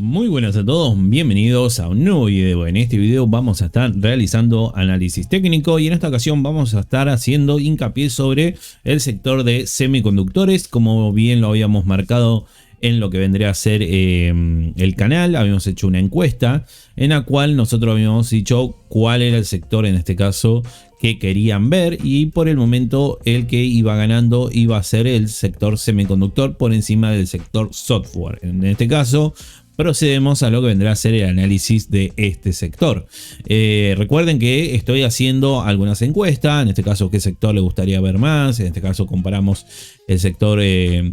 Muy buenas a todos, bienvenidos a un nuevo video. En este video vamos a estar realizando análisis técnico y en esta ocasión vamos a estar haciendo hincapié sobre el sector de semiconductores, como bien lo habíamos marcado en lo que vendría a ser el canal. Habíamos hecho una encuesta en la cual nosotros habíamos dicho cuál era el sector en este caso que querían ver, y por el momento el que iba ganando iba a ser el sector semiconductor por encima del sector software. En este caso procedemos a lo que vendrá a ser el análisis de este sector. Recuerden que estoy haciendo algunas encuestas, en este caso qué sector le gustaría ver más. En este caso comparamos el sector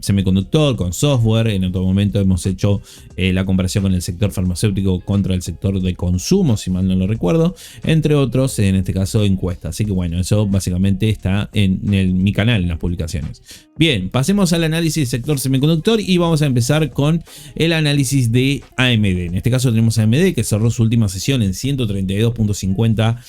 semiconductor con software. En otro momento hemos hecho la comparación con el sector farmacéutico contra el sector de consumo, si mal no lo recuerdo, entre otros, en este caso encuestas. Así que bueno, eso básicamente está en mi canal, en las publicaciones. Bien, pasemos al análisis del sector semiconductor y vamos a empezar con el análisis de AMD. En este caso tenemos AMD que cerró su última sesión en $132.50,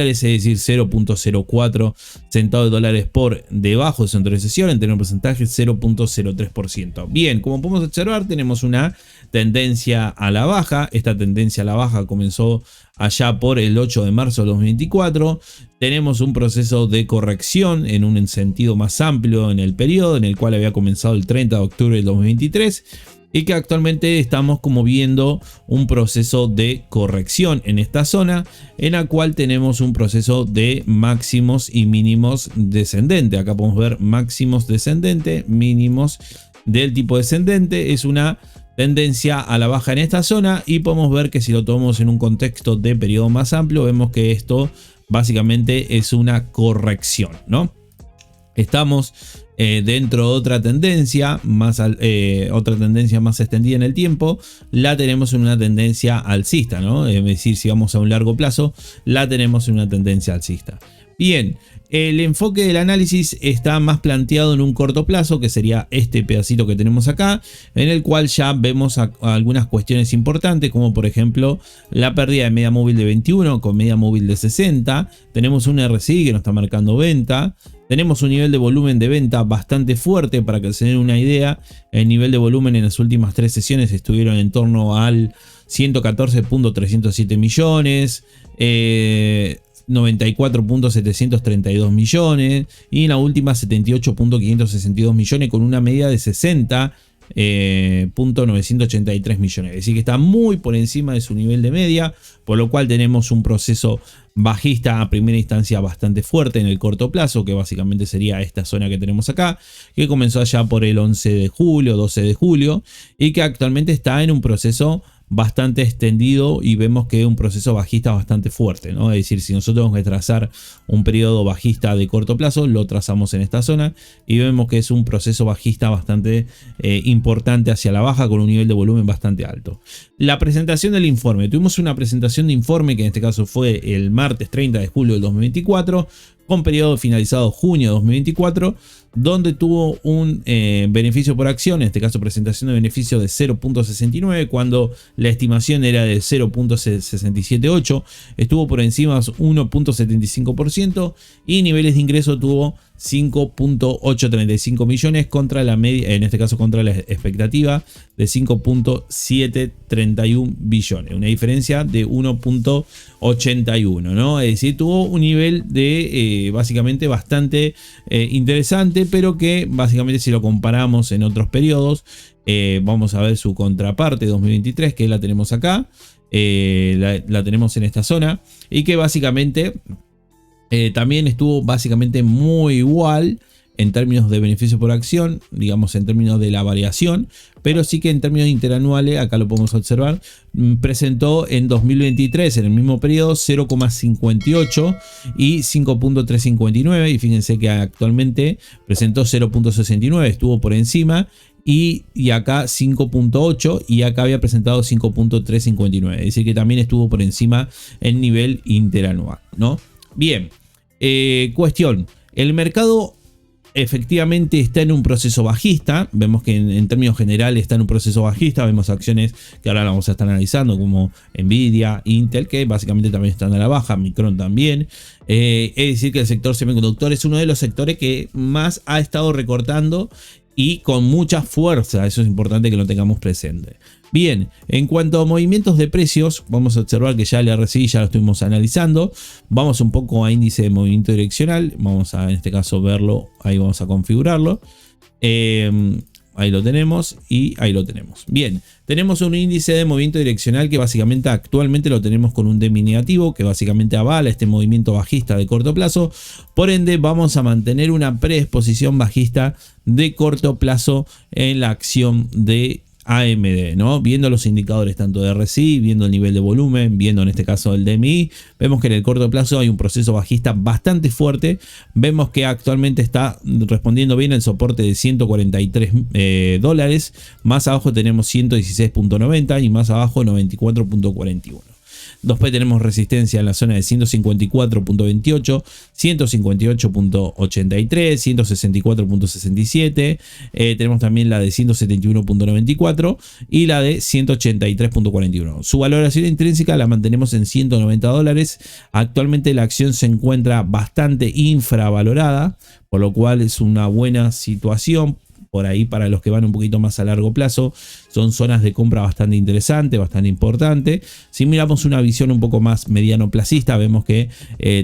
es decir 0.04 centavos de dólares por debajo de su centro de sesión, en tener un porcentaje 0.03%. Bien, como podemos observar tenemos una tendencia a la baja. Esta tendencia a la baja comenzó allá por el 8 de marzo de 2024. Tenemos un proceso de corrección en un sentido más amplio en el periodo, en el cual había comenzado el 30 de octubre del 2023 y que actualmente estamos como viendo un proceso de corrección en esta zona, en la cual tenemos un proceso de máximos y mínimos descendente. Acá podemos ver máximos descendente, mínimos del tipo descendente. Es una tendencia a la baja en esta zona y podemos ver que si lo tomamos en un contexto de periodo más amplio, vemos que esto básicamente es una corrección, ¿no? Estamos dentro de otra tendencia más extendida en el tiempo. La tenemos en una tendencia alcista, ¿no? Es decir, si vamos a un largo plazo, la tenemos en una tendencia alcista. Bien, el enfoque del análisis está más planteado en un corto plazo, que sería este pedacito que tenemos acá, en el cual ya vemos algunas cuestiones importantes, como por ejemplo la pérdida de media móvil de 21 con media móvil de 60. Tenemos un RSI que nos está marcando venta. Tenemos un nivel de volumen de venta bastante fuerte. Para que se den una idea, el nivel de volumen en las últimas 3 sesiones estuvieron en torno al 114.307 millones, 94.732 millones y en la última 78.562 millones, con una media de 60.983 millones. Es decir, que está muy por encima de su nivel de media, por lo cual tenemos un proceso bajista a primera instancia bastante fuerte en el corto plazo, que básicamente sería esta zona que tenemos acá, que comenzó allá por el 11 de julio, 12 de julio, y que actualmente está en un proceso bastante extendido y vemos que es un proceso bajista bastante fuerte, ¿no? Es decir, si nosotros tenemos que trazar un periodo bajista de corto plazo, lo trazamos en esta zona y vemos que es un proceso bajista bastante importante hacia la baja, con un nivel de volumen bastante alto. La presentación del informe. Tuvimos una presentación de informe que en este caso fue el martes 30 de julio del 2024, con periodo finalizado junio de 2024, donde tuvo un beneficio por acción, en este caso presentación de beneficio de 0.69, cuando la estimación era de 0.678, estuvo por encima 1.75% y niveles de ingreso tuvo 5.835 millones contra la media, en este caso contra la expectativa de 5.731 billones, una diferencia de 1.81, ¿no? Es decir, tuvo un nivel de básicamente bastante interesante, pero que básicamente si lo comparamos en otros periodos, vamos a ver su contraparte 2023, que la tenemos acá, la tenemos en esta zona, y que básicamente también estuvo básicamente muy igual en términos de beneficio por acción, digamos en términos de la variación, pero sí que en términos interanuales, acá lo podemos observar, presentó en 2023, en el mismo periodo, 0,58 y 5.359, y fíjense que actualmente presentó 0.69, estuvo por encima, y acá 5.8 y acá había presentado 5.359, es decir que también estuvo por encima en nivel interanual, ¿no? Bien, cuestión, el mercado efectivamente está en un proceso bajista. Vemos que en términos generales está en un proceso bajista. Vemos acciones que ahora vamos a estar analizando, como Nvidia, Intel, que básicamente también están a la baja, Micron también. Es decir que el sector semiconductor es uno de los sectores que más ha estado recortando y con mucha fuerza. Eso es importante que lo tengamos presente. Bien, en cuanto a movimientos de precios, vamos a observar que ya el RSI ya lo estuvimos analizando. Vamos un poco a índice de movimiento direccional. Vamos a, en este caso, verlo. Ahí vamos a configurarlo. Ahí lo tenemos y ahí lo tenemos. Bien, tenemos un índice de movimiento direccional que básicamente actualmente lo tenemos con un DMI negativo, que básicamente avala este movimiento bajista de corto plazo. Por ende, vamos a mantener una predisposición bajista de corto plazo en la acción de AMD, ¿no? Viendo los indicadores tanto de RSI, viendo el nivel de volumen, viendo en este caso el DMI, vemos que en el corto plazo hay un proceso bajista bastante fuerte. Vemos que actualmente está respondiendo bien el soporte de 143 dólares. Más abajo tenemos 116.90 y más abajo 94.41. Después tenemos resistencia en la zona de 154.28, 158.83, 164.67. Tenemos también la de 171.94 y la de 183.41. Su valoración intrínseca la mantenemos en 190 dólares. Actualmente la acción se encuentra bastante infravalorada, por lo cual es una buena situación. Por ahí, para los que van un poquito más a largo plazo, son zonas de compra bastante interesante, bastante importante. Si miramos una visión un poco más mediano plazista, vemos que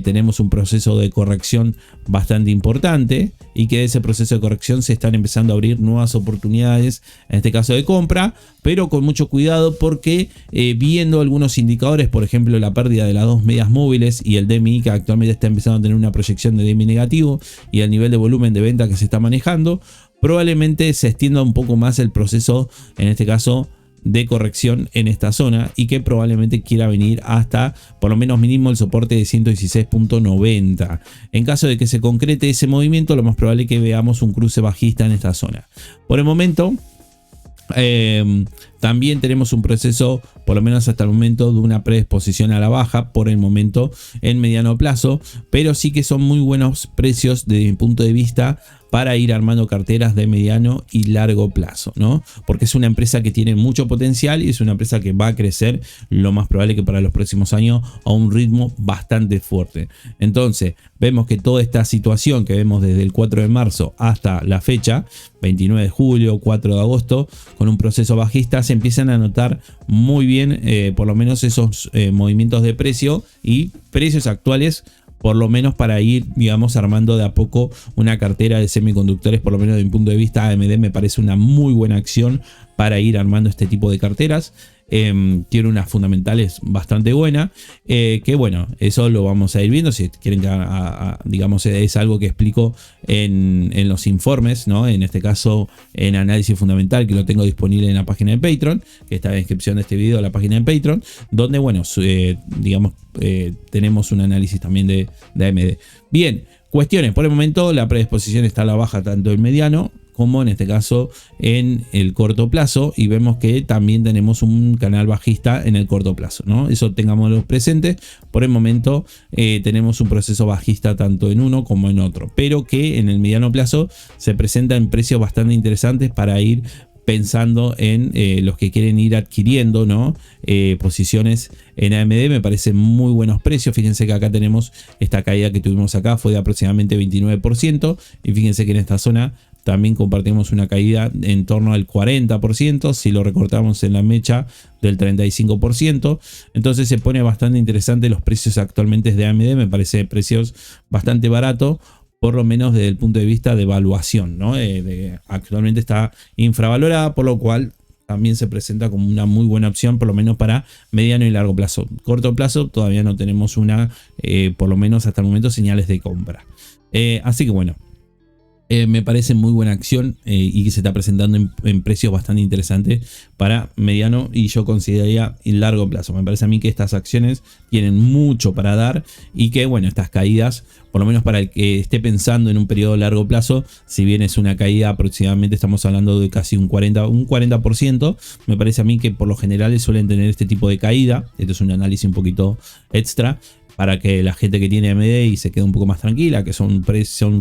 tenemos un proceso de corrección bastante importante y que de ese proceso de corrección se están empezando a abrir nuevas oportunidades, en este caso de compra, pero con mucho cuidado porque viendo algunos indicadores, por ejemplo la pérdida de las dos medias móviles y el DMI, que actualmente está empezando a tener una proyección de DMI negativo, y el nivel de volumen de venta que se está manejando, probablemente se extienda un poco más el proceso, en este caso, de corrección en esta zona, y que probablemente quiera venir hasta por lo menos mínimo el soporte de 116.90. En caso de que se concrete ese movimiento, lo más probable es que veamos un cruce bajista en esta zona. Por el momento, también tenemos un proceso, por lo menos hasta el momento, de una predisposición a la baja por el momento en mediano plazo, pero sí que son muy buenos precios desde mi punto de vista para ir armando carteras de mediano y largo plazo, ¿no? Porque es una empresa que tiene mucho potencial y es una empresa que va a crecer, lo más probable que para los próximos años, a un ritmo bastante fuerte. Entonces, vemos que toda esta situación que vemos desde el 4 de marzo hasta la fecha, 29 de julio, 4 de agosto, con un proceso bajista, se empiezan a notar muy bien, por lo menos esos movimientos de precio y precios actuales, por lo menos para ir, digamos, armando de a poco una cartera de semiconductores. Por lo menos desde mi punto de vista, AMD me parece una muy buena acción para ir armando este tipo de carteras. Tiene unas fundamentales bastante buenas, que bueno, eso lo vamos a ir viendo. Si quieren que digamos, es algo que explico en los informes, ¿no? En este caso en análisis fundamental, que lo tengo disponible en la página de Patreon, que está en la descripción de este video, la página de Patreon, donde bueno, digamos, tenemos un análisis también de AMD. Bien, cuestiones. Por el momento la predisposición está a la baja tanto en mediano como en este caso en el corto plazo, y vemos que también tenemos un canal bajista en el corto plazo, ¿no? Eso tengámoslo presente. Por el momento tenemos un proceso bajista tanto en uno como en otro, pero que en el mediano plazo se presenta en precios bastante interesantes para ir pensando en los que quieren ir adquiriendo, ¿no? Posiciones en AMD. Me parecen muy buenos precios. Fíjense que acá tenemos esta caída que tuvimos acá, fue de aproximadamente 29%, y fíjense que en esta zona también compartimos una caída en torno al 40%, si lo recortamos en la mecha del 35%. Entonces se pone bastante interesante los precios actualmente de AMD. Me parece precios bastante baratos, por lo menos desde el punto de vista de evaluación, ¿no? Actualmente está infravalorada, por lo cual también se presenta como una muy buena opción, por lo menos para mediano y largo plazo. Corto plazo todavía no tenemos por lo menos hasta el momento, señales de compra. Así que bueno, me parece muy buena acción y que se está presentando en precios bastante interesantes para mediano y yo consideraría en largo plazo. Me parece a mí que estas acciones tienen mucho para dar y que bueno, estas caídas, por lo menos para el que esté pensando en un periodo largo plazo, si bien es una caída aproximadamente, estamos hablando de casi un 40%, me parece a mí que por lo general suelen tener este tipo de caída. Esto es un análisis un poquito extra, para que la gente que tiene AMD y se quede un poco más tranquila, que son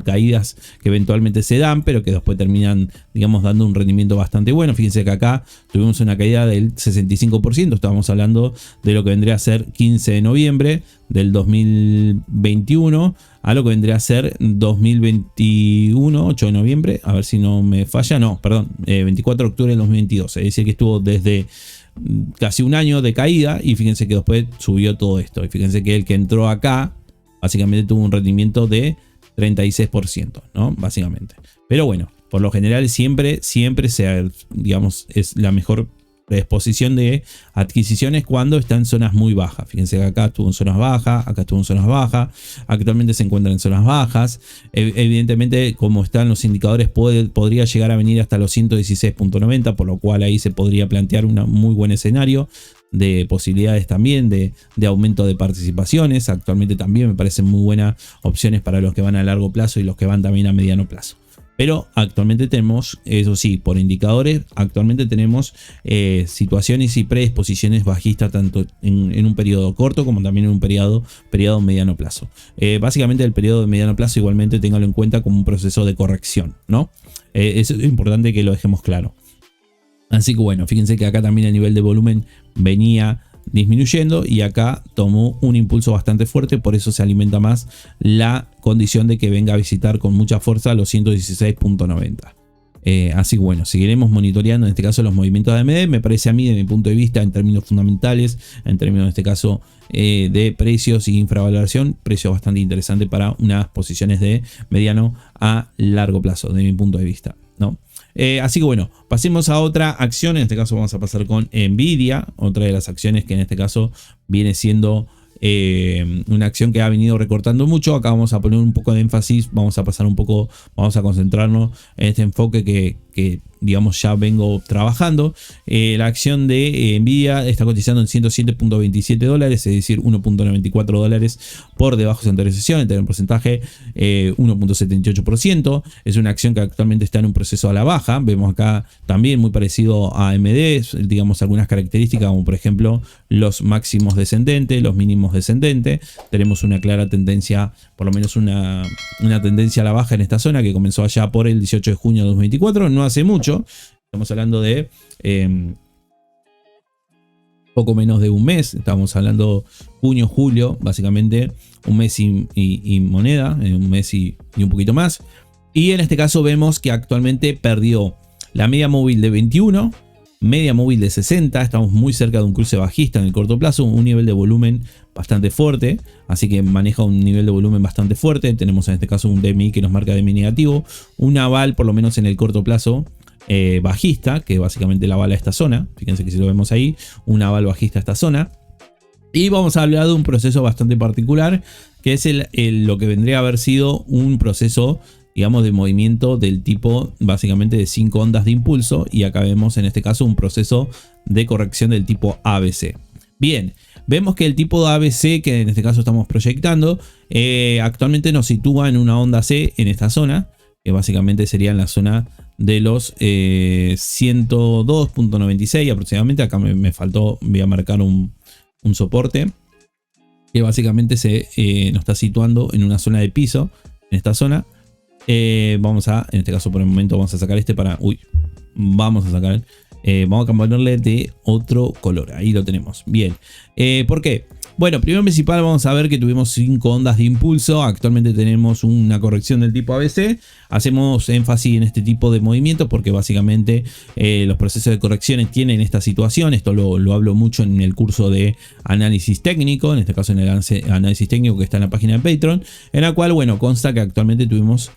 caídas que eventualmente se dan, pero que después terminan, digamos, dando un rendimiento bastante bueno. Fíjense que acá tuvimos una caída del 65%, estábamos hablando de lo que vendría a ser 15 de noviembre del 2021 a lo que vendría a ser 2021, 8 de noviembre, a ver si no me falla, no, perdón, 24 de octubre del 2022, es decir que estuvo desde casi un año de caída y fíjense que después subió todo esto. Y fíjense que el que entró acá básicamente tuvo un rendimiento de 36%, ¿no? Básicamente. Pero bueno, por lo general siempre digamos, es la mejor predisposición de adquisiciones cuando está en zonas muy bajas. Fíjense que acá estuvo en zonas bajas, acá estuvo en zonas bajas, actualmente se encuentra en zonas bajas. Evidentemente, como están los indicadores, podría llegar a venir hasta los 116.90, por lo cual ahí se podría plantear un muy buen escenario de posibilidades también de aumento de participaciones. Actualmente también me parecen muy buenas opciones para los que van a largo plazo y los que van también a mediano plazo. Pero actualmente tenemos, eso sí, por indicadores, actualmente tenemos situaciones y predisposiciones bajistas tanto en un periodo corto como también en un periodo mediano plazo. Básicamente el periodo de mediano plazo igualmente téngalo en cuenta como un proceso de corrección, ¿no? Eso es importante que lo dejemos claro. Así que bueno, fíjense que acá también el nivel de volumen venía disminuyendo y acá tomó un impulso bastante fuerte, por eso se alimenta más la condición de que venga a visitar con mucha fuerza los 116.90. Así que bueno, seguiremos monitoreando en este caso los movimientos de AMD. Me parece a mí, de mi punto de vista, en términos fundamentales, en términos en este caso de precios y infravaloración, precio bastante interesante para unas posiciones de mediano a largo plazo, de mi punto de vista, ¿no? Así que bueno, pasemos a otra acción. En este caso vamos a pasar con Nvidia, otra de las acciones que en este caso viene siendo una acción que ha venido recortando mucho. Acá vamos a poner un poco de énfasis, vamos a pasar un poco, vamos a concentrarnos en este enfoque que digamos ya vengo trabajando. La acción de Nvidia está cotizando en 107.27 dólares, es decir 1.94 dólares por debajo de su anterior sesión, en un porcentaje 1.78%. Es una acción que actualmente está en un proceso a la baja. Vemos acá también muy parecido a AMD, digamos algunas características como por ejemplo los máximos descendentes, los mínimos descendentes. Tenemos una clara tendencia, por lo menos una tendencia a la baja en esta zona que comenzó allá por el 18 de junio de 2024, no hace mucho. Estamos hablando de poco menos de un mes. Estamos hablando junio, julio, básicamente un mes y moneda, un mes y un poquito más. Y en este caso vemos que actualmente perdió la media móvil de 21, media móvil de 60. Estamos muy cerca de un cruce bajista en el corto plazo, un nivel de volumen bastante fuerte, así que maneja un nivel de volumen bastante fuerte. Tenemos en este caso un DMI que nos marca DMI negativo, un aval por lo menos en el corto plazo bajista, que básicamente la avala esta zona. Fíjense que si lo vemos ahí, un aval bajista a esta zona. Y vamos a hablar de un proceso bastante particular, que es lo que vendría a haber sido un proceso, digamos, de movimiento del tipo básicamente de 5 ondas de impulso. Y acá vemos en este caso un proceso de corrección del tipo ABC. Bien, vemos que el tipo de ABC que en este caso estamos proyectando actualmente nos sitúa en una onda C en esta zona, que básicamente sería en la zona de los 102.96 aproximadamente. Acá me faltó, voy a marcar un soporte que básicamente nos está situando en una zona de piso, en esta zona. Vamos a, en este caso por el momento vamos a sacar vamos a sacar, vamos a cambiarle de otro color, ahí lo tenemos. Bien, ¿por qué? Bueno, primero principal vamos a ver que tuvimos 5 ondas de impulso. Actualmente tenemos una corrección del tipo ABC. Hacemos énfasis en este tipo de movimientos porque básicamente los procesos de correcciones tienen esta situación. Esto lo hablo mucho en el curso de análisis técnico, en este caso en el análisis técnico que está en la página de Patreon, en la cual, bueno, consta que actualmente tuvimos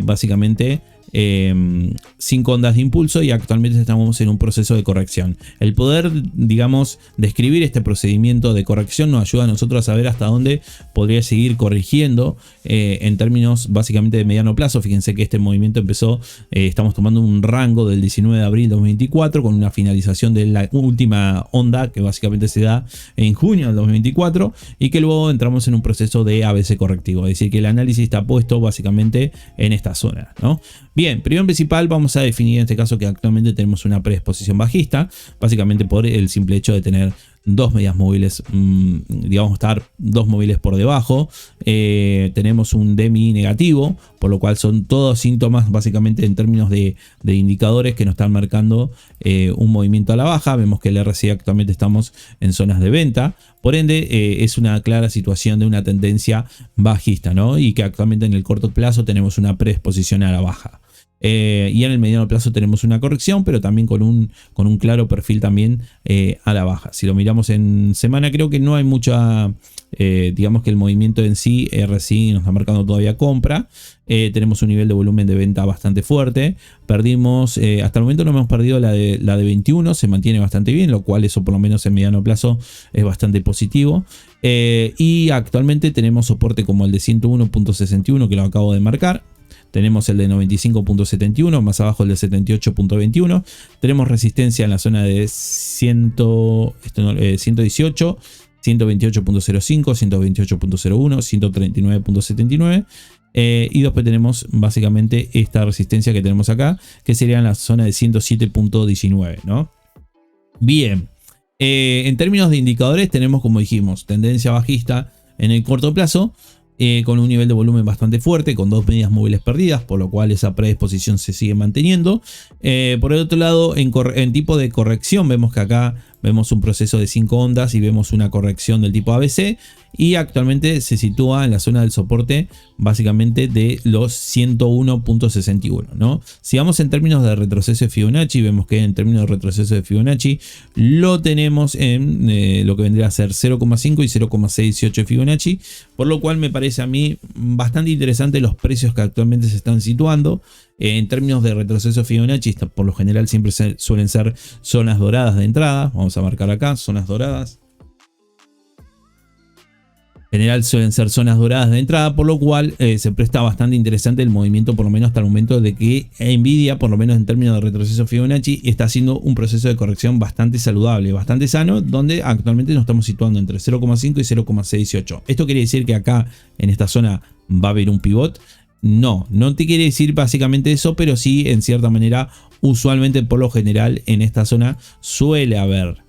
básicamente 5 ondas de impulso y actualmente estamos en un proceso de corrección. El poder, digamos, describir este procedimiento de corrección nos ayuda a nosotros a saber hasta dónde podría seguir corrigiendo en términos básicamente de mediano plazo. Fíjense que este movimiento empezó, estamos tomando un rango del 19 de abril de 2024 con una finalización de la última onda que básicamente se da en junio del 2024 y que luego entramos en un proceso de ABC correctivo, es decir que el análisis está puesto básicamente en esta zona, ¿no? Bien, primero principal vamos a definir en este caso que actualmente tenemos una predisposición bajista, básicamente por el simple hecho de tener dos medias móviles, digamos estar dos móviles por debajo. Tenemos un DMI negativo, por lo cual son todos síntomas básicamente en términos de indicadores que nos están marcando un movimiento a la baja. Vemos que el RSI actualmente estamos en zonas de venta, por ende es una clara situación de una tendencia bajista, ¿no? Y que actualmente en el corto plazo tenemos una predisposición a la baja. Y en el mediano plazo tenemos una corrección, pero también con un claro perfil también a la baja. Si lo miramos en semana, creo que no hay mucha, digamos que el movimiento en sí, RSI nos está marcando todavía compra. Tenemos un nivel de volumen de venta bastante fuerte. Perdimos, hasta el momento no hemos perdido la de 21, se mantiene bastante bien, lo cual eso por lo menos en mediano plazo es bastante positivo. Y actualmente tenemos soporte como el de 101.61 que lo acabo de marcar. Tenemos el de 95.71, más abajo el de 78.21. Tenemos resistencia en la zona de 118, 128.05, 128.01, 139.79. Y después tenemos básicamente esta resistencia que tenemos acá, que sería en la zona de 107.19, ¿no? Bien. En términos de indicadores tenemos, como dijimos, tendencia bajista en el corto plazo. Con un nivel de volumen bastante fuerte, con dos medias móviles perdidas, por lo cual esa predisposición se sigue manteniendo. Por el otro lado, en tipo de corrección, vemos que acá vemos un proceso de 5 ondas y vemos una corrección del tipo ABC, y actualmente se sitúa en la zona del soporte básicamente de los 101.61, ¿no? Si vamos en términos de retroceso de Fibonacci, vemos que en términos de retroceso de Fibonacci lo tenemos en lo que vendría a ser 0,5 y 0,618 de Fibonacci, por lo cual me parece a mí bastante interesante los precios que actualmente se están situando. En términos de retroceso Fibonacci, por lo general siempre suelen ser zonas doradas de entrada. Vamos a marcar acá, zonas doradas. En general suelen ser zonas doradas de entrada, por lo cual se presta bastante interesante el movimiento, por lo menos hasta el momento de que Nvidia, por lo menos en términos de retroceso Fibonacci, está haciendo un proceso de corrección bastante saludable, bastante sano, donde actualmente nos estamos situando entre 0,5 y 0,618. ¿Esto quiere decir que acá en esta zona va a haber un pivot? No te quiere decir básicamente eso, pero sí en cierta manera, usualmente por lo general en esta zona suele haber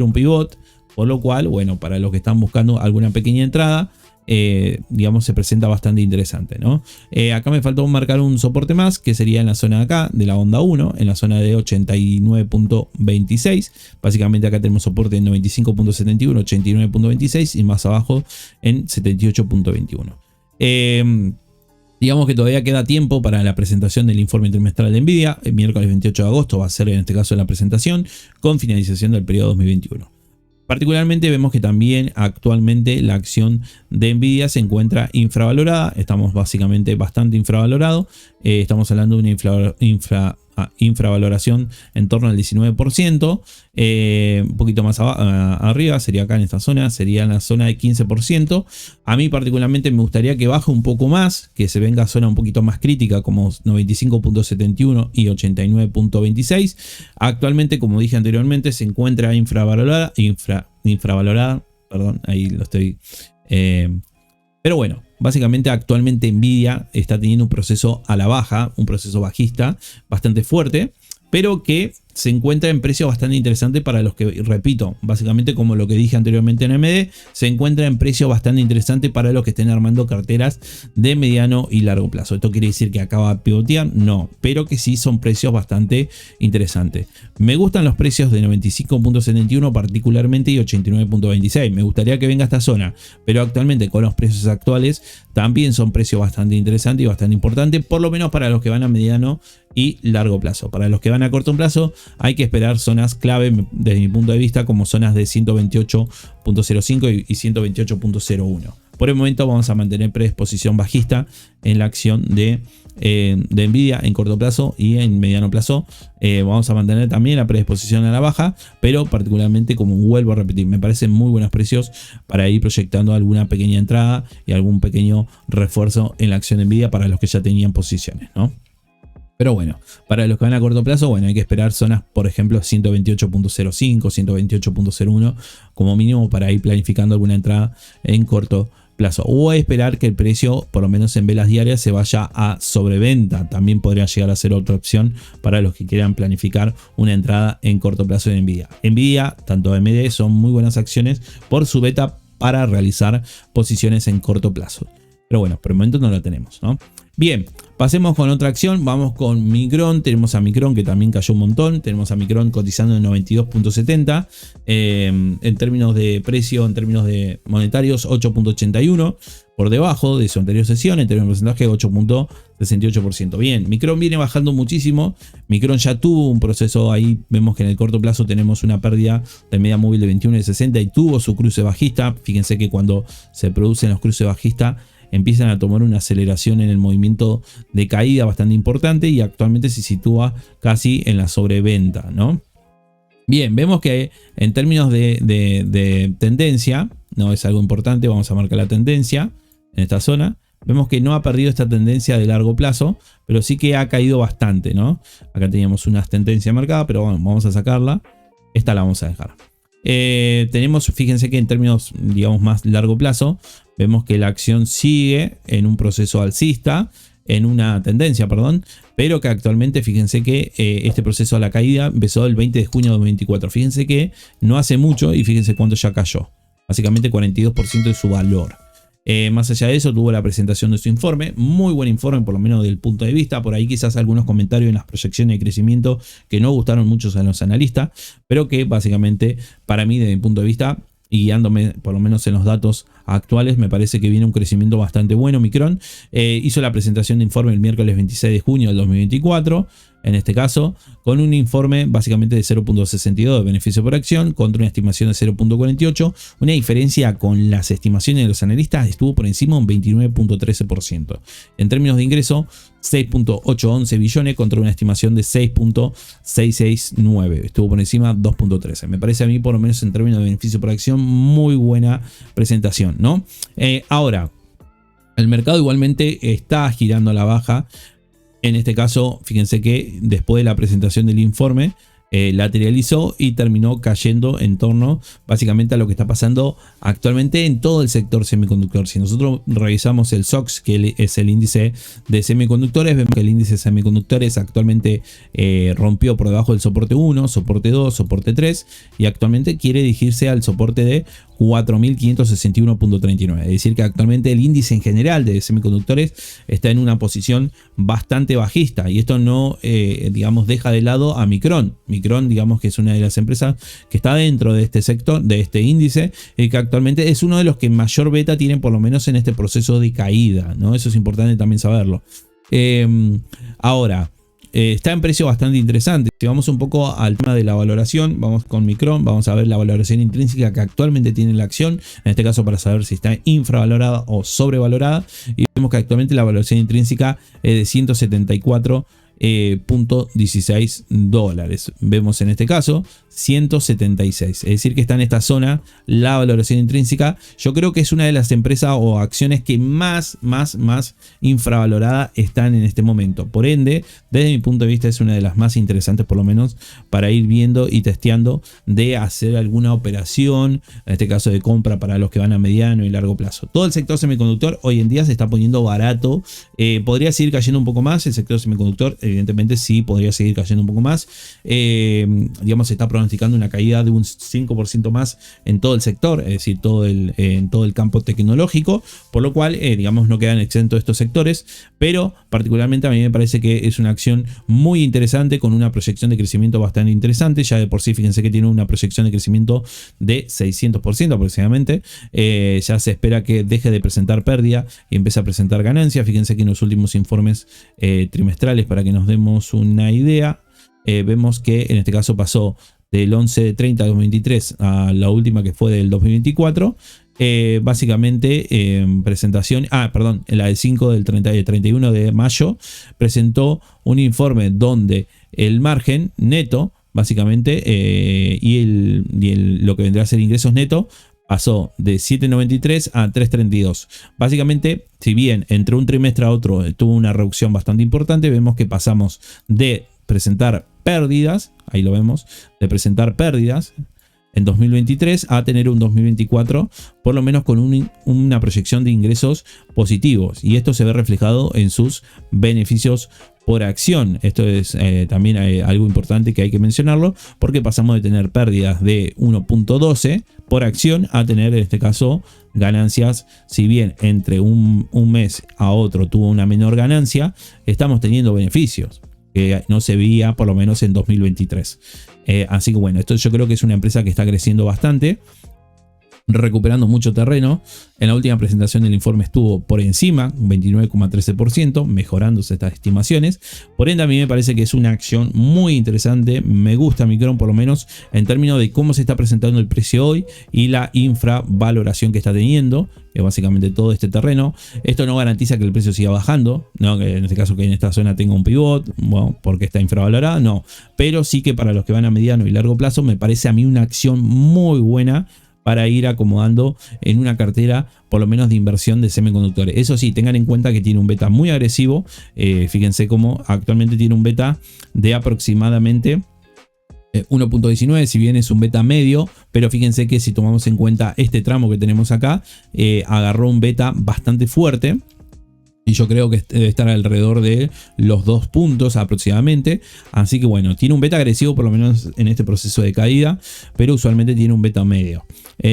un pivot, por lo cual, bueno, para los que están buscando alguna pequeña entrada, digamos, se presenta bastante interesante, ¿no? Acá me faltó marcar un soporte más, que sería en la zona de acá, de la onda 1, en la zona de 89.26. Básicamente acá tenemos soporte en 95.71, 89.26 y más abajo en 78.21. Digamos que todavía queda tiempo para la presentación del informe trimestral de Nvidia. El miércoles 28 de agosto va a ser en este caso la presentación, con finalización del periodo 2021. Particularmente vemos que también actualmente la acción de Nvidia se encuentra infravalorada. Estamos básicamente bastante infravalorado. Estamos hablando de una infravaloración en torno al 19%. Un poquito más arriba sería acá en esta zona, sería en la zona de 15%. A mí particularmente me gustaría que baje un poco más, que se venga a zona un poquito más crítica como 95.71 y 89.26. Actualmente, como dije anteriormente, se encuentra infravalorada, perdón, ahí lo estoy. Pero bueno, básicamente actualmente Nvidia está teniendo un proceso a la baja, un proceso bajista bastante fuerte, pero que se encuentra en precio bastante interesante para los que, repito, básicamente como lo que dije anteriormente en AMD, se encuentra en precio bastante interesante para los que estén armando carteras de mediano y largo plazo. ¿Esto quiere decir que acaba de pivotear? No, pero que sí son precios bastante interesantes. Me gustan los precios de 95.71 particularmente y 89.26. Me gustaría que venga a esta zona, pero actualmente con los precios actuales también son precios bastante interesantes y bastante importantes, por lo menos para los que van a mediano y largo plazo. Para los que van a corto plazo hay que esperar zonas clave desde mi punto de vista, como zonas de 128.05 y 128.01. Por el momento vamos a mantener predisposición bajista en la acción de Nvidia en corto plazo, y en mediano plazo vamos a mantener también la predisposición a la baja, pero particularmente, como vuelvo a repetir, me parecen muy buenos precios para ir proyectando alguna pequeña entrada y algún pequeño refuerzo en la acción de Nvidia para los que ya tenían posiciones, ¿no? Pero bueno, para los que van a corto plazo, bueno, hay que esperar zonas, por ejemplo, 128.05, 128.01 como mínimo, para ir planificando alguna entrada en corto plazo, o esperar que el precio, por lo menos en velas diarias, se vaya a sobreventa. También podría llegar a ser otra opción para los que quieran planificar una entrada en corto plazo de Nvidia. Nvidia, tanto AMD, son muy buenas acciones por su beta para realizar posiciones en corto plazo. Pero bueno, por el momento no la tenemos, ¿no? Bien, pasemos con otra acción. Vamos con Micron. Tenemos a Micron, que también cayó un montón. Tenemos a Micron cotizando en 92.70. En términos de precio, en términos de monetarios, 8.81. Por debajo de su anterior sesión. En términos de porcentaje, 8.68%. Bien, Micron viene bajando muchísimo. Micron ya tuvo un proceso ahí. Vemos que en el corto plazo tenemos una pérdida de media móvil de 21.60 y tuvo su cruce bajista. Fíjense que cuando se producen los cruces bajistas, empiezan a tomar una aceleración en el movimiento de caída bastante importante y actualmente se sitúa casi en la sobreventa, ¿no? Bien, vemos que en términos de tendencia, no es algo importante, vamos a marcar la tendencia en esta zona. Vemos que no ha perdido esta tendencia de largo plazo, pero sí que ha caído bastante, ¿no? Acá teníamos una tendencia marcada, pero bueno, vamos a sacarla. Esta la vamos a dejar. Tenemos, fíjense que en términos, digamos, más largo plazo, vemos que la acción sigue en un proceso alcista, en una tendencia, perdón, pero que actualmente, fíjense que este proceso a la caída empezó el 20 de junio de 2024. Fíjense que no hace mucho y fíjense cuánto ya cayó. Básicamente 42% de su valor. Más allá de eso, tuvo la presentación de su informe, muy buen informe, por lo menos del punto de vista. Por ahí quizás algunos comentarios en las proyecciones de crecimiento que no gustaron mucho a los analistas, pero que básicamente para mí, desde mi punto de vista y guiándome por lo menos en los datos actuales, me parece que viene un crecimiento bastante bueno. Micron hizo la presentación de informe el miércoles 26 de junio del 2024. En este caso, con un informe básicamente de 0.62 de beneficio por acción contra una estimación de 0.48. Una diferencia con las estimaciones de los analistas estuvo por encima un 29.13%. En términos de ingreso, 6.811 billones contra una estimación de 6.669. Estuvo por encima 2.13. Me parece a mí, por lo menos en términos de beneficio por acción, muy buena presentación, ¿no? Ahora, el mercado igualmente está girando a la baja. En este caso, fíjense que después de la presentación del informe, lateralizó y terminó cayendo en torno básicamente a lo que está pasando actualmente en todo el sector semiconductor. Si nosotros revisamos el SOX, que es el índice de semiconductores, vemos que el índice de semiconductores actualmente rompió por debajo del soporte 1, soporte 2, soporte 3 y actualmente quiere dirigirse al soporte de 4.561.39. Es decir, que actualmente el índice en general de semiconductores está en una posición bastante bajista y esto no, digamos, deja de lado a Micron. Micron, digamos, que es una de las empresas que está dentro de este sector, de este índice, y que actualmente es uno de los que mayor beta tienen, por lo menos en este proceso de caída, ¿no? Eso es importante también saberlo. Ahora, está en precio bastante interesante. Si vamos un poco al tema de la valoración, vamos con Micron, vamos a ver la valoración intrínseca que actualmente tiene la acción, en este caso para saber si está infravalorada o sobrevalorada, y vemos que actualmente la valoración intrínseca es de 174.16 dólares. Vemos en este caso 176, es decir que está en esta zona la valoración intrínseca. Yo creo que es una de las empresas o acciones que más infravalorada están en este momento. Por ende, desde mi punto de vista es una de las más interesantes, por lo menos para ir viendo y testeando de hacer alguna operación, en este caso de compra para los que van a mediano y largo plazo. Todo el sector semiconductor hoy en día se está poniendo barato. Podría seguir cayendo un poco más el sector semiconductor, evidentemente sí podría seguir cayendo un poco más. Digamos, se está pronosticando una caída de un 5% más en todo el sector, es decir, en todo el campo tecnológico, por lo cual, digamos, no quedan exentos estos sectores, pero particularmente a mí me parece que es una acción muy interesante con una proyección de crecimiento bastante interesante. Ya de por sí, fíjense que tiene una proyección de crecimiento de 600% aproximadamente. Ya se espera que deje de presentar pérdida y empiece a presentar ganancias. Fíjense que en los últimos informes trimestrales, para que nos demos una idea, vemos que en este caso pasó del 11/30 de 2023 a la última que fue del 2024. Básicamente presentación, perdón, la del 5 del 31 de mayo presentó un informe donde el margen neto, básicamente, lo que vendrá a ser ingresos netos, pasó de 7.93 a 3.32. Básicamente, si bien entre un trimestre a otro tuvo una reducción bastante importante, vemos que pasamos de presentar pérdidas, ahí lo vemos, de presentar pérdidas en 2023 a tener un 2024 por lo menos con una proyección de ingresos positivos, y esto se ve reflejado en sus beneficios por acción. Esto es también algo importante que hay que mencionarlo, porque pasamos de tener pérdidas de 1.12 por acción a tener en este caso ganancias. Si bien entre un mes a otro tuvo una menor ganancia, estamos teniendo beneficios que no se veía por lo menos en 2023. Así que bueno, esto yo creo que es una empresa que está creciendo bastante, recuperando mucho terreno. En la última presentación del informe estuvo por encima, un 29,13%, mejorándose estas estimaciones. Por ende, a mí me parece que es una acción muy interesante. Me gusta Micron, por lo menos en términos de cómo se está presentando el precio hoy y la infravaloración que está teniendo, que básicamente todo este terreno. Esto no garantiza que el precio siga bajando, no, que en este caso que en esta zona tenga un pivot, bueno, porque está infravalorada, no. Pero sí que para los que van a mediano y largo plazo, me parece a mí una acción muy buena para ir acomodando en una cartera por lo menos de inversión de semiconductores. Eso sí, tengan en cuenta que tiene un beta muy agresivo. Fíjense cómo actualmente tiene un beta de aproximadamente 1.19, si bien es un beta medio, pero fíjense que si tomamos en cuenta este tramo que tenemos acá, agarró un beta bastante fuerte. Y yo creo que debe estar alrededor de los 2 puntos aproximadamente. Así que bueno, tiene un beta agresivo por lo menos en este proceso de caída, pero usualmente tiene un beta medio.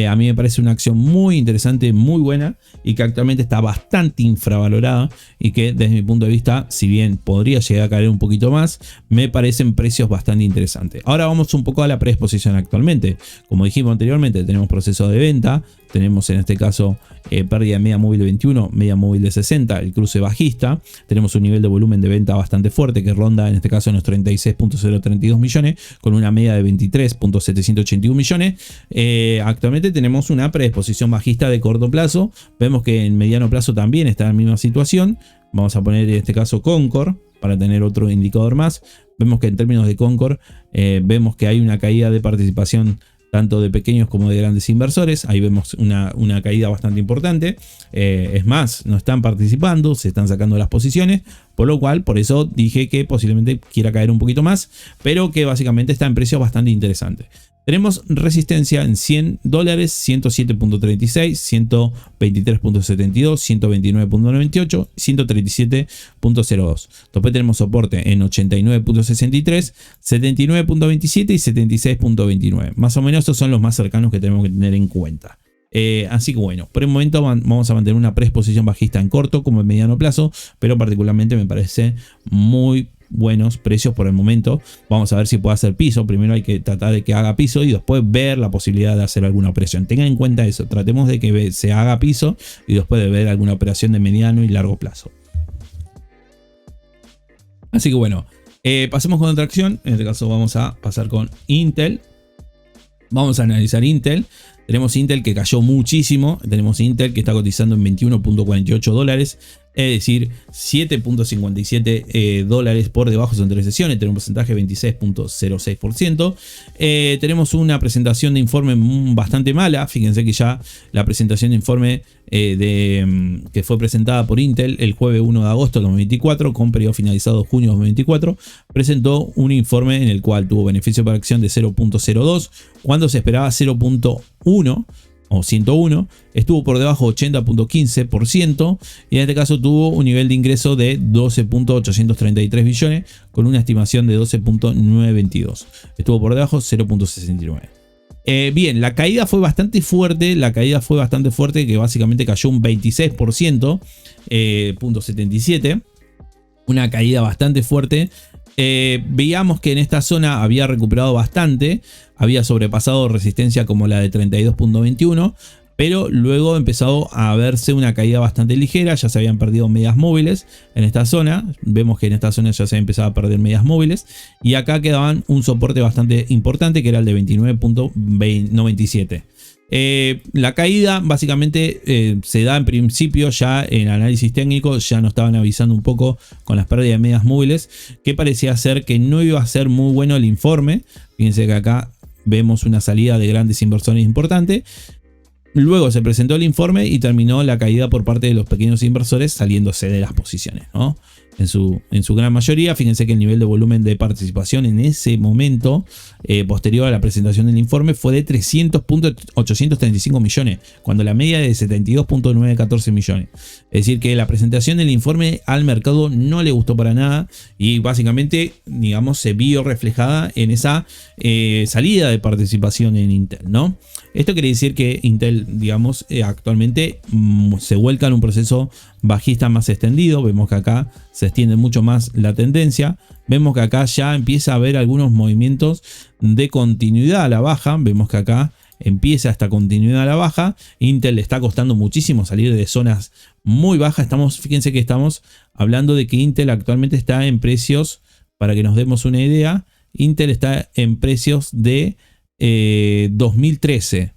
A mí me parece una acción muy interesante, muy buena, y que actualmente está bastante infravalorada, y que desde mi punto de vista, si bien podría llegar a caer un poquito más, me parecen precios bastante interesantes. Ahora vamos un poco a la predisposición actualmente. Como dijimos anteriormente, tenemos proceso de venta. Tenemos en este caso pérdida de media móvil de 21, media móvil de 60, el cruce bajista. Tenemos un nivel de volumen de venta bastante fuerte que ronda en este caso en los 36.032 millones con una media de 23.781 millones. Actualmente tenemos una predisposición bajista de corto plazo. Vemos que en mediano plazo también está en la misma situación. Vamos a poner en este caso Concord para tener otro indicador más. Vemos que en términos de Concord vemos que hay una caída de participación tanto de pequeños como de grandes inversores. Ahí vemos una caída bastante importante. Es más, no están participando, se están sacando las posiciones, por lo cual, por eso dije que posiblemente quiera caer un poquito más, pero que básicamente está en precios bastante interesantes. Tenemos resistencia en $100, 107.36, 123.72, 129.98, 137.02. Después tenemos soporte en 89.63, 79.27 y 76.29. Más o menos estos son los más cercanos que tenemos que tener en cuenta. Así que bueno, por el momento vamos a mantener una predisposición bajista en corto como en mediano plazo, pero particularmente me parece muy buenos precios por el momento. Vamos a ver si puede hacer piso. Primero hay que tratar de que haga piso y después ver la posibilidad de hacer alguna operación. Tengan en cuenta eso, tratemos de que se haga piso y después de ver alguna operación de mediano y largo plazo. Así que bueno, pasemos con otra acción. En este caso vamos a pasar con Intel. Vamos a analizar Intel. Tenemos Intel que cayó muchísimo. Tenemos Intel que está cotizando en $21.48. Es decir, 7.57 dólares por debajo son 3 sesiones. Tenemos un porcentaje de 26.06%. Tenemos una presentación de informe bastante mala. Fíjense que ya la presentación de informe que fue presentada por Intel el jueves 1 de agosto de 2024, con periodo finalizado junio de 2024, presentó un informe en el cual tuvo beneficio por acción de 0.02 cuando se esperaba 0.1 o 101, estuvo por debajo 80.15% y en este caso tuvo un nivel de ingreso de 12.833 billones con una estimación de 12.922. Estuvo por debajo 0.69. Bien, la caída fue bastante fuerte, que básicamente cayó un 26%, 0.77, una caída bastante fuerte. Veíamos que en esta zona había recuperado bastante, había sobrepasado resistencia como la de 32.21, pero luego empezó a verse una caída bastante ligera. Ya se habían perdido medias móviles en esta zona. Vemos que en esta zona ya se había empezado a perder medias móviles y acá quedaban un soporte bastante importante que era el de 29.97. La caída básicamente se da en principio ya en análisis técnico. Ya nos estaban avisando un poco con las pérdidas de medias móviles que parecía ser que no iba a ser muy bueno el informe. Fíjense que acá vemos una salida de grandes inversores importante. Luego se presentó el informe y terminó la caída por parte de los pequeños inversores saliéndose de las posiciones, ¿no? en su gran mayoría. Fíjense que el nivel de volumen de participación en ese momento, posterior a la presentación del informe, fue de 300.835 millones, cuando la media es de 72.914 millones. Es decir, que la presentación del informe al mercado no le gustó para nada y básicamente, digamos, se vio reflejada en esa salida de participación en Intel, ¿no? Esto quiere decir que Intel, digamos, actualmente se vuelca en un proceso bajista más extendido. Vemos que acá se extiende mucho más la tendencia. Vemos que acá ya empieza a haber algunos movimientos de continuidad a la baja. Vemos que acá empieza esta continuidad a la baja. Intel le está costando muchísimo salir de zonas muy bajas. Fíjense que estamos hablando de que Intel actualmente está en precios, para que nos demos una idea, Intel está en precios de 2013.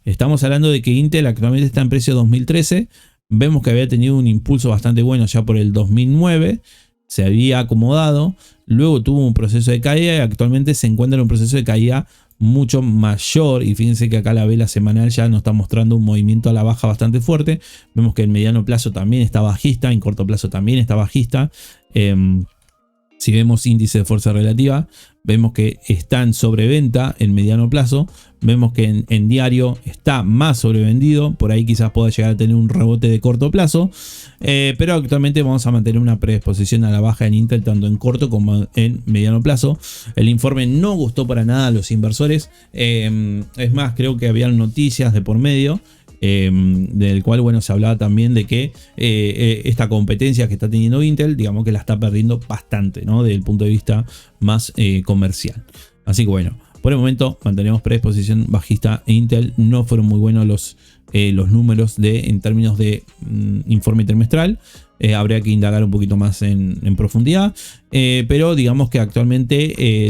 Estamos hablando de que Intel actualmente está en precio 2013. Vemos que había tenido un impulso bastante bueno ya por el 2009. Se había acomodado. Luego tuvo un proceso de caída y actualmente se encuentra en un proceso de caída mucho mayor. Y fíjense que acá la vela semanal ya nos está mostrando un movimiento a la baja bastante fuerte. Vemos que en mediano plazo también está bajista. En corto plazo también está bajista. Si vemos índice de fuerza relativa, vemos que está en sobreventa en mediano plazo. Vemos que en diario está más sobrevendido. Por ahí quizás pueda llegar a tener un rebote de corto plazo. Pero actualmente vamos a mantener una predisposición a la baja en Intel, tanto en corto como en mediano plazo. El informe no gustó para nada a los inversores. Es más, creo que habían noticias de por medio. Del cual, bueno, se hablaba también de que esta competencia que está teniendo Intel, digamos que la está perdiendo bastante, ¿no? Desde el punto de vista más comercial. Así que bueno, por el momento mantenemos predisposición bajista. Intel no fueron muy buenos los números en términos de informe trimestral. Habría que indagar un poquito más en profundidad, pero digamos que actualmente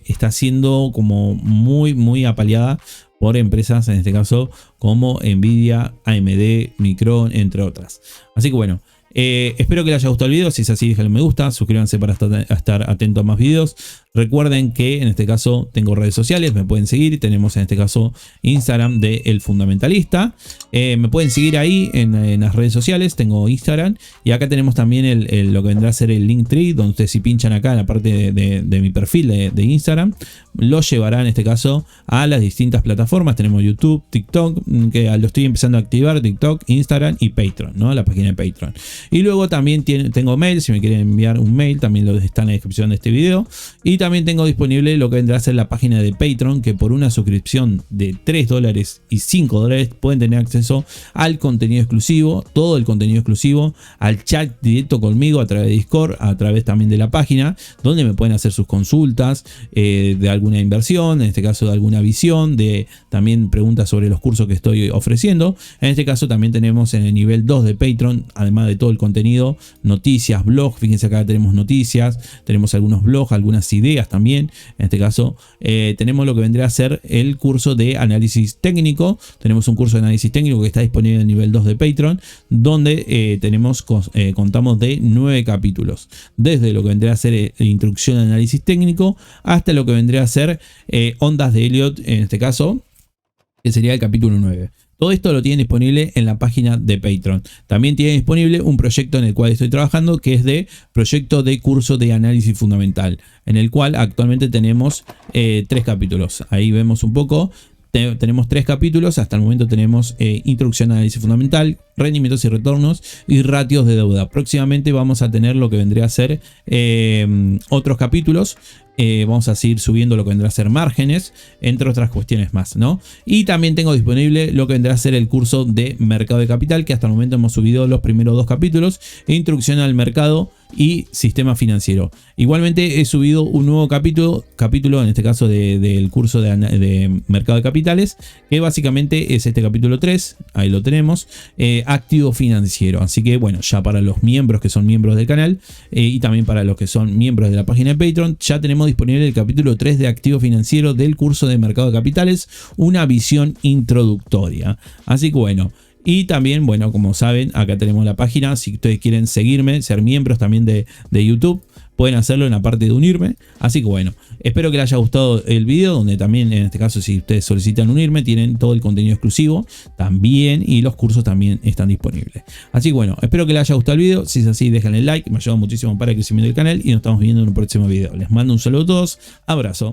está siendo como muy apaleada por empresas, en este caso como Nvidia, AMD, Micron, entre otras. Así que bueno, espero que les haya gustado el video. Si es así, déjenle un me gusta, suscríbanse para estar atentos a más videos. Recuerden que en este caso tengo redes sociales, me pueden seguir. Tenemos en este caso Instagram de El Fundamentalista. Me pueden seguir ahí en las redes sociales, tengo Instagram. Y acá tenemos también lo que vendrá a ser el Linktree, donde ustedes, si pinchan acá en la parte de mi perfil de Instagram, lo llevará en este caso a las distintas plataformas. Tenemos YouTube, TikTok, que lo estoy empezando a activar, TikTok, Instagram y Patreon, ¿no? La página de Patreon. Y luego también tengo mail, si me quieren enviar un mail, también lo está en la descripción de este video. Y también tengo disponible lo que vendrá a ser la página de Patreon, que por una suscripción de $3 y $5 pueden tener acceso al contenido exclusivo, todo el contenido exclusivo, al chat directo conmigo a través de Discord, a través también de la página, donde me pueden hacer sus consultas de alguna inversión, en este caso de alguna visión, de también preguntas sobre los cursos que estoy ofreciendo. En este caso también tenemos en el nivel 2 de Patreon, además de todo el contenido, noticias, blogs. Fíjense acá tenemos noticias, tenemos algunos blogs, algunas ideas también. En este caso tenemos lo que vendría a ser el curso de análisis técnico. Tenemos un curso de análisis técnico que está disponible en el nivel 2 de Patreon, donde contamos de 9 capítulos, desde lo que vendría a ser introducción a análisis técnico hasta lo que vendría a ser ondas de Elliott, en este caso, que sería el capítulo 9. Todo esto lo tienen disponible en la página de Patreon. También tienen disponible un proyecto en el cual estoy trabajando, que es proyecto de curso de análisis fundamental, en el cual actualmente tenemos 3 capítulos. Ahí vemos un poco. Tenemos 3 capítulos. Hasta el momento tenemos introducción a análisis fundamental, rendimientos y retornos y ratios de deuda. Próximamente vamos a tener lo que vendría a ser otros capítulos. Vamos a seguir subiendo lo que vendrá a ser márgenes, entre otras cuestiones más, ¿no? Y también tengo disponible lo que vendrá a ser el curso de mercado de capital, que hasta el momento hemos subido los primeros 2 capítulos, introducción al mercado y sistema financiero. Igualmente he subido un nuevo capítulo en este caso del curso de mercado de capitales, que básicamente es este capítulo 3, ahí lo tenemos, activo financiero. Así que bueno, ya para los miembros que son miembros del canal y también para los que son miembros de la página de Patreon, ya tenemos disponible el capítulo 3 de activo financiero del curso de mercado de capitales, una visión introductoria. Así que bueno, Y también, bueno, como saben, acá tenemos la página. Si ustedes quieren seguirme, ser miembros también de YouTube, pueden hacerlo en la parte de unirme. Así que bueno, espero que les haya gustado el video, donde también en este caso, si ustedes solicitan unirme, tienen todo el contenido exclusivo también, y los cursos también están disponibles. Así que bueno, espero que les haya gustado el video. Si es así, déjenle like, me ayuda muchísimo para el crecimiento del canal, y nos estamos viendo en un próximo video. Les mando un saludo a todos, abrazo.